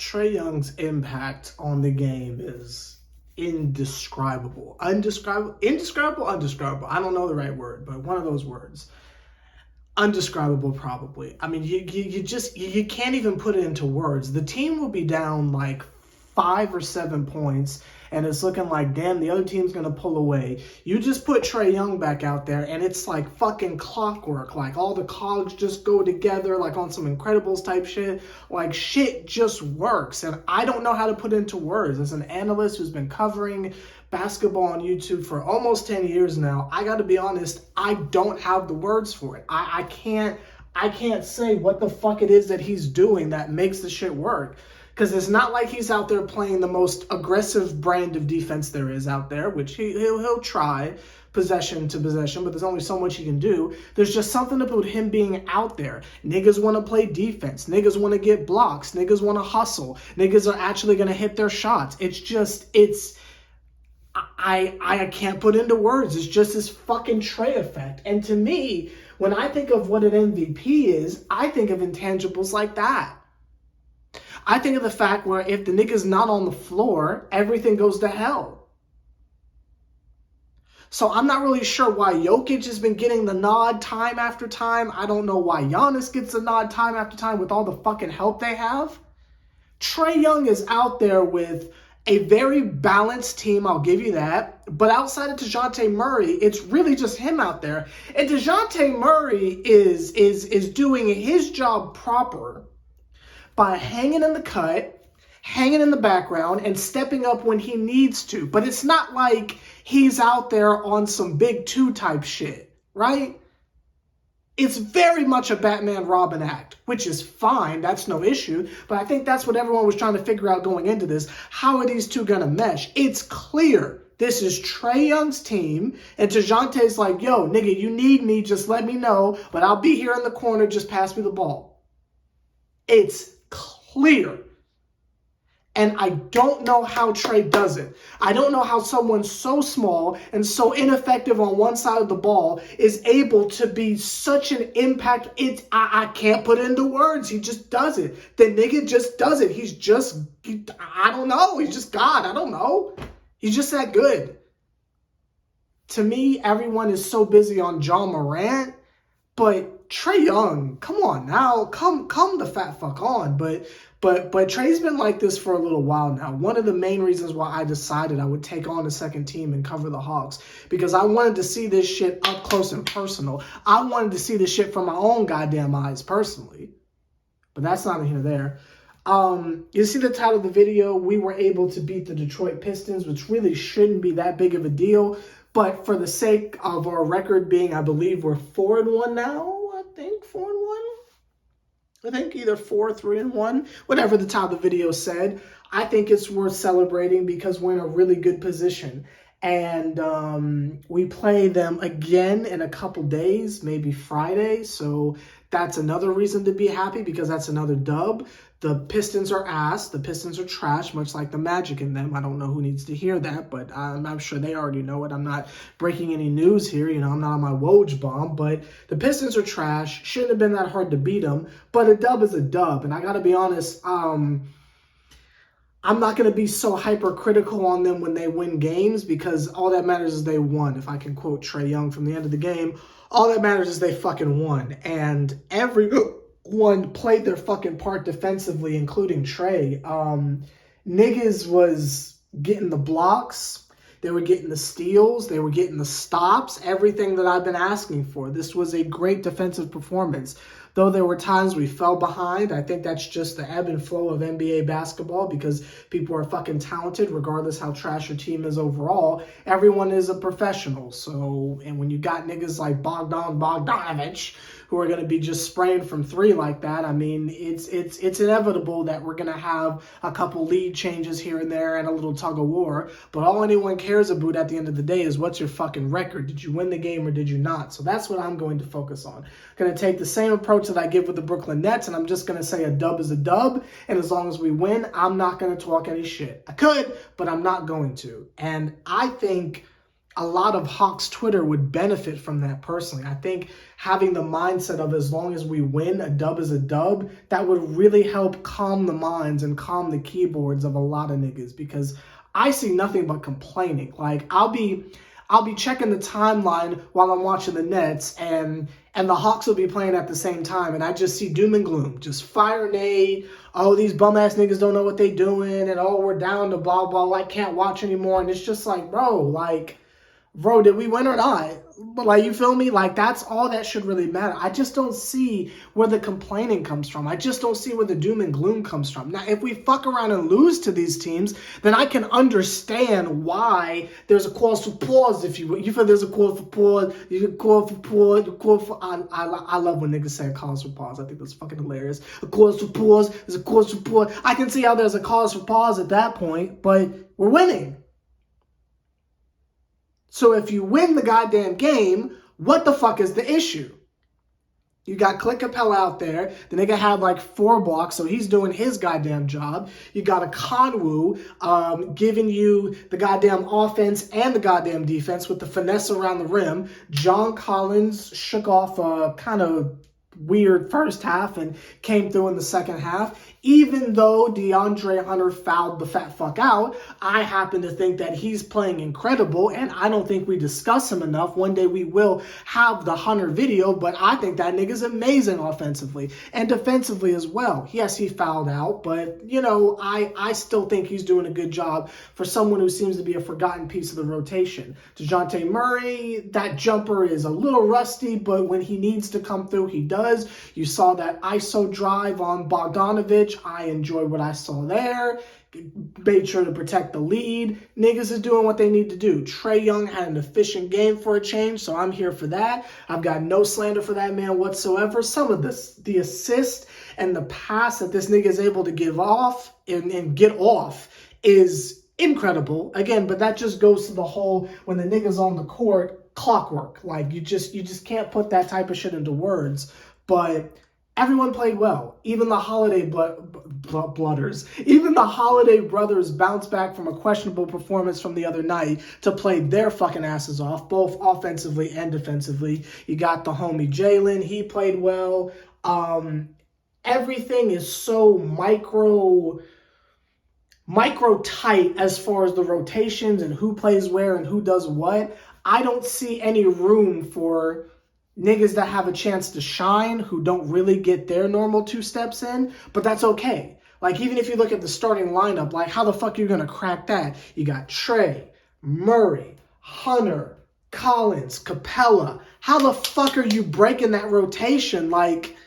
Trae Young's impact on the game is indescribable. Undescribable. I don't know the right word, but one of those words. Undescribable, probably. I mean, you can't even put it into words. The team will be down like 5 or 7 points, and it's looking like, damn, the other team's gonna pull away. You just put Trae Young back out there, and it's like fucking clockwork. Like all the cogs just go together, like on some Incredibles type shit. Like shit just works, and I don't know how to put it into words. As an analyst who's been covering basketball on YouTube for almost 10 years now, I got to be honest, I don't have the words for it. I can't say what the fuck it is that he's doing that makes the shit work. Because it's not like he's out there playing the most aggressive brand of defense there is out there, which he'll try possession to possession, but there's only so much he can do. There's just something about him being out there. Niggas want to play defense. Niggas want to get blocks. Niggas want to hustle. Niggas are actually going to hit their shots. I can't put into words. It's just this fucking Trae effect. And to me, when I think of what an MVP is, I think of intangibles like that. I think of the fact where if the nigga's not on the floor, everything goes to hell. So I'm not really sure why Jokic has been getting the nod time after time. I don't know why Giannis gets the nod time after time with all the fucking help they have. Trae Young is out there with a very balanced team, I'll give you that. But outside of DeJounte Murray, it's really just him out there. And DeJounte Murray is doing his job proper by hanging in the cut, hanging in the background, and stepping up when he needs to. But it's not like he's out there on some big two type shit, right? It's very much a Batman-Robin act, which is fine. That's no issue. But I think that's what everyone was trying to figure out going into this. How are these two going to mesh? It's clear this is Trae Young's team. And DeJounte's like, yo, nigga, you need me. Just let me know. But I'll be here in the corner. Just pass me the ball. It's clear. And I don't know how Trae does it. I don't know how someone so small and so ineffective on one side of the ball is able to be such an impact. I can't put it into words. He just does it. The nigga just does it. I don't know. He's just God. I don't know. He's just that good. To me, everyone is so busy on John Morant, but Trae Young, come on now, come the fat fuck on. But Trae's been like this for a little while now. One of the main reasons why I decided I would take on the second team and cover the Hawks, because I wanted to see this shit up close and personal. I wanted to see this shit from my own goddamn eyes personally. But that's not here nor there. You see the title of the video, we were able to beat the Detroit Pistons, which really shouldn't be that big of a deal. But for the sake of our record being, I believe we're 4-1 now. I think 4-1. I think either 4-3-1, whatever the top of the video said. I think it's worth celebrating because we're in a really good position. And we play them again in a couple days, maybe Friday. So that's another reason to be happy because that's another dub. The Pistons are ass. The Pistons are trash, much like the Magic in them. I don't know who needs to hear that, but I'm sure they already know it. I'm not breaking any news here. You know, I'm not on my Woj bomb, but the Pistons are trash. Shouldn't have been that hard to beat them, but a dub is a dub. And I got to be honest, I'm not going to be so hypercritical on them when they win games because all that matters is they won. If I can quote Trae Young from the end of the game, all that matters is they fucking won. And everyone played their fucking part defensively, including Trae. Niggas was getting the blocks. They were getting the steals. They were getting the stops. Everything that I've been asking for. This was a great defensive performance. Though there were times we fell behind, I think that's just the ebb and flow of NBA basketball because people are fucking talented regardless how trash your team is overall. Everyone is a professional. So, and when you got niggas like Bogdanovich who are going to be just spraying from three like that, I mean, it's inevitable that we're going to have a couple lead changes here and there and a little tug of war. But all anyone cares about at the end of the day is what's your fucking record? Did you win the game or did you not? So that's what I'm going to focus on. Going to take the same approach that I give with the Brooklyn Nets, and I'm just going to say a dub is a dub, and as long as we win, I'm not going to talk any shit. I could, but I'm not going to. And I think a lot of Hawks Twitter would benefit from that personally. I think having the mindset of as long as we win, a dub is a dub, that would really help calm the minds and calm the keyboards of a lot of niggas, because I see nothing but complaining. Like, I'll be checking the timeline while I'm watching the Nets, and the Hawks will be playing at the same time, and I just see doom and gloom, just fire Nate. Oh, these bum-ass niggas don't know what they doing, and oh, we're down to blah, blah, I can't watch anymore. And it's just like, bro, did we win or not? But like, you feel me? Like, that's all that should really matter. I just don't see where the complaining comes from. I just don't see where the doom and gloom comes from. Now, if we fuck around and lose to these teams, then I can understand why there's a cause for pause, if you will. You feel there's a call for pause, you call for pause, you call for... I love when niggas say cause for pause. I think that's fucking hilarious. A cause for pause, there's a cause for pause. I can see how there's a cause for pause at that point, but we're winning. So if you win the goddamn game, what the fuck is the issue? You got Clint Capella out there. The nigga had like 4 blocks, so he's doing his goddamn job. You got a Conwu giving you the goddamn offense and the goddamn defense with the finesse around the rim. John Collins shook off a kind of weird first half and came through in the second half. Even though DeAndre Hunter fouled the fat fuck out, I happen to think that he's playing incredible, and I don't think we discuss him enough. One day we will have the Hunter video, but I think that nigga's amazing offensively and defensively as well. Yes, he fouled out, but, you know, I still think he's doing a good job for someone who seems to be a forgotten piece of the rotation. DeJounte Murray, that jumper is a little rusty, but when he needs to come through, he does. You saw that ISO drive on Bogdanovich. I enjoyed what I saw there. Made sure to protect the lead. Niggas is doing what they need to do. Trae Young had an efficient game for a change, so I'm here for that. I've got no slander for that man whatsoever. Some of the assist and the pass that this nigga is able to give off and get off is incredible. Again, but that just goes to the whole, when the nigga's on the court, clockwork. Like, you just can't put that type of shit into words. But everyone played well. Even the Holiday Blooders. Even the Holiday brothers bounced back from a questionable performance from the other night to play their fucking asses off, both offensively and defensively. You got the homie Jalen. He played well. Everything is so micro tight as far as the rotations and who plays where and who does what. I don't see any room for niggas that have a chance to shine who don't really get their normal 2 steps in, but that's okay. Like, even if you look at the starting lineup, like, how the fuck are you going to crack that? You got Trae, Murray, Hunter, Collins, Capella. How the fuck are you breaking that rotation? Like,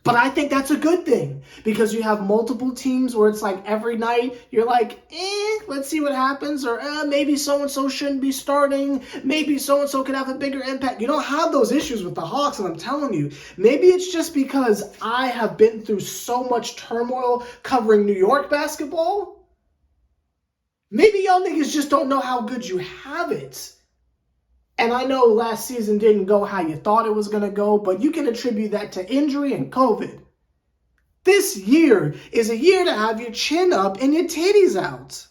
but I think that's a good thing, because you have multiple teams where it's like every night you're like, let's see what happens, or maybe so-and-so shouldn't be starting, maybe so-and-so could have a bigger impact. You don't have those issues with the Hawks, and I'm telling you, maybe it's just because I have been through so much turmoil covering New York basketball. Maybe y'all niggas just don't know how good you have it. And I know last season didn't go how you thought it was going to go, but you can attribute that to injury and COVID. This year is a year to have your chin up and your titties out.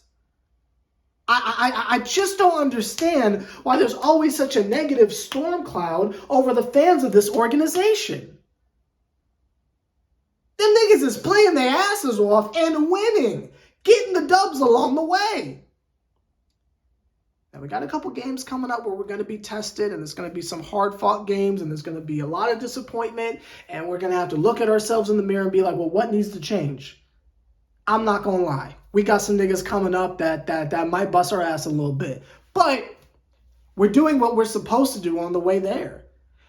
I just don't understand why there's always such a negative storm cloud over the fans of this organization. Them niggas is playing their asses off and winning, getting the dubs along the way. Now, we got a couple games coming up where we're going to be tested, and there's going to be some hard-fought games, and there's going to be a lot of disappointment, and we're going to have to look at ourselves in the mirror and be like, well, what needs to change? I'm not going to lie. We got some niggas coming up that might bust our ass a little bit. But we're doing what we're supposed to do on the way there.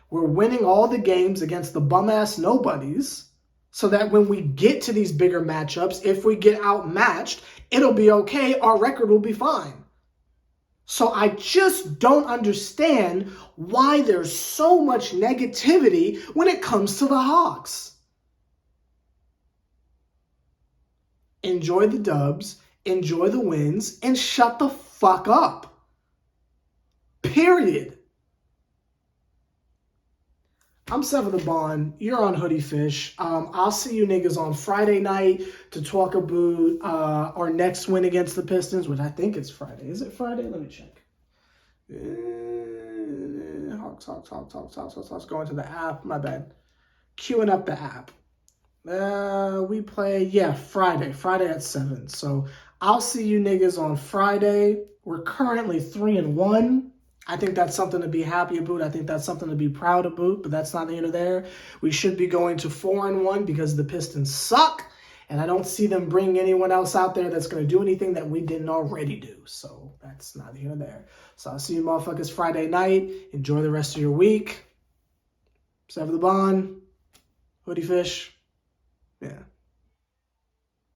We're winning all the games against the bum-ass nobodies, so that when we get to these bigger matchups, if we get outmatched, it'll be okay. Our record will be fine. So I just don't understand why there's so much negativity when it comes to the Hawks. Enjoy the dubs, enjoy the wins, and shut the fuck up. Period. I'm Sever the Bond. You're on Hoodie Fish. I'll see you niggas on Friday night to talk about our next win against the Pistons, which I think it's Friday. Is it Friday? Let me check. Hawks. Going to the app. My bad. Queuing up the app. We play, Friday at 7. So I'll see you niggas on Friday. We're currently 3-1. I think that's something to be happy about. I think that's something to be proud about, but that's not here or there. We should be going to 4-1 because the Pistons suck, and I don't see them bring anyone else out there that's going to do anything that we didn't already do. So that's not here or there. So I'll see you motherfuckers Friday night. Enjoy the rest of your week. Sever the bond. Hoodie fish. Yeah.